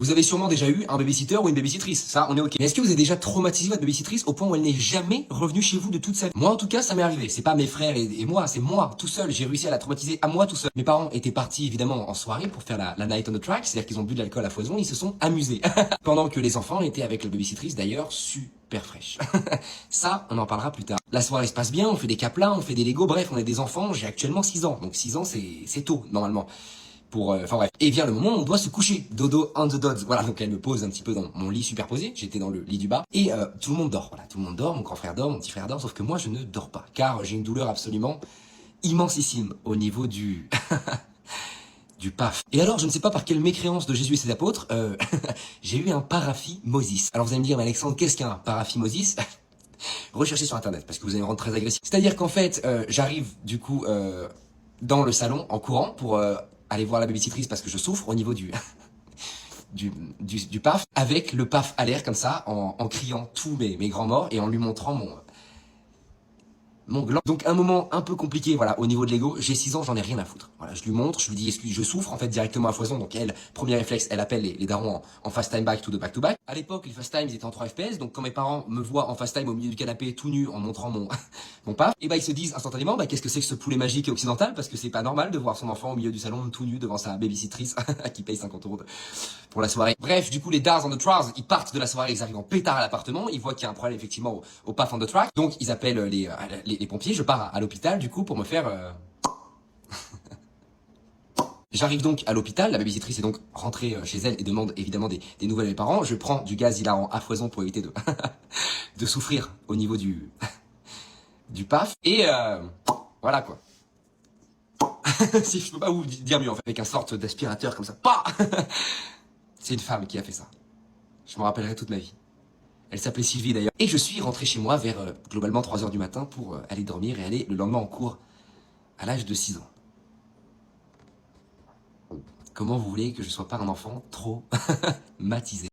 Vous avez sûrement déjà eu un babysitter ou une babysittrice, ça on est ok. Mais est-ce que vous avez déjà traumatisé votre babysittrice au point où elle n'est jamais revenue chez vous de toute sa vie? Moi en tout cas ça m'est arrivé, c'est pas mes frères et moi, c'est moi tout seul, j'ai réussi à la traumatiser à moi tout seul. Mes parents étaient partis évidemment en soirée pour faire la night on the track, c'est-à-dire qu'ils ont bu de l'alcool à foison, ils se sont amusés. Pendant que les enfants étaient avec la babysittrice d'ailleurs super fraîche. Ça, on en parlera plus tard. La soirée se passe bien, on fait des caplas, on fait des Lego, bref, on est des enfants, j'ai actuellement 6 ans, donc 6 ans c'est tôt normalement. Enfin bref. Et vient le moment où on doit se coucher. Dodo on the dots. Voilà, donc elle me pose un petit peu dans mon lit superposé. J'étais dans le lit du bas. Et tout le monde dort. Voilà, tout le monde dort. Mon grand frère dort, mon petit frère dort. Sauf que moi, je ne dors pas. Car j'ai une douleur absolument immensissime au niveau du... du paf. Et alors, je ne sais pas par quelle mécréance de Jésus et ses apôtres, j'ai eu un paraphimosis. Alors vous allez me dire, mais Alexandre, qu'est-ce qu'un paraphimosis? Recherchez sur internet, parce que vous allez me rendre très agressif. C'est-à-dire qu'en fait, j'arrive du coup dans le salon en courant pour aller voir la babysittrice parce que je souffre au niveau du du paf, avec le paf à l'air comme ça, en criant tous mes grands morts et en lui montrant mon gland. Donc un moment un peu compliqué, voilà, au niveau de l'ego. J'ai 6 ans, j'en ai rien à foutre. Voilà, je lui montre, je lui dis, excuse, je souffre en fait directement à foison. Donc elle, premier réflexe, elle appelle les darons en fast time back to back. À l'époque, les fast times ils étaient en 3 FPS. Donc quand mes parents me voient en fast time au milieu du canapé tout nu en montrant mon paf, et bah ils se disent instantanément, bah qu'est-ce que c'est que ce poulet magique et occidental? Parce que c'est pas normal de voir son enfant au milieu du salon tout nu devant sa babysittrice qui paye 50 € pour la soirée. Bref, du coup, les Dars on the Trars, ils partent de la soirée, ils arrivent en pétard à l'appartement, ils voient qu'il y a un problème effectivement au paf on the track, donc ils appellent les pompiers, je pars à l'hôpital du coup pour me faire... J'arrive donc à l'hôpital, la babysittrice est donc rentrée chez elle et demande évidemment des nouvelles à mes parents, je prends du gaz hilarant à foison pour éviter de, de souffrir au niveau du paf, et voilà quoi. Si je peux pas vous dire mieux en fait, avec un sorte d'aspirateur comme ça, pas. C'est une femme qui a fait ça. Je m'en rappellerai toute ma vie. Elle s'appelait Sylvie d'ailleurs. Et je suis rentré chez moi vers globalement 3 h du matin pour aller dormir et aller le lendemain en cours à l'âge de 6 ans. Comment vous voulez que je sois pas un enfant trop matisé?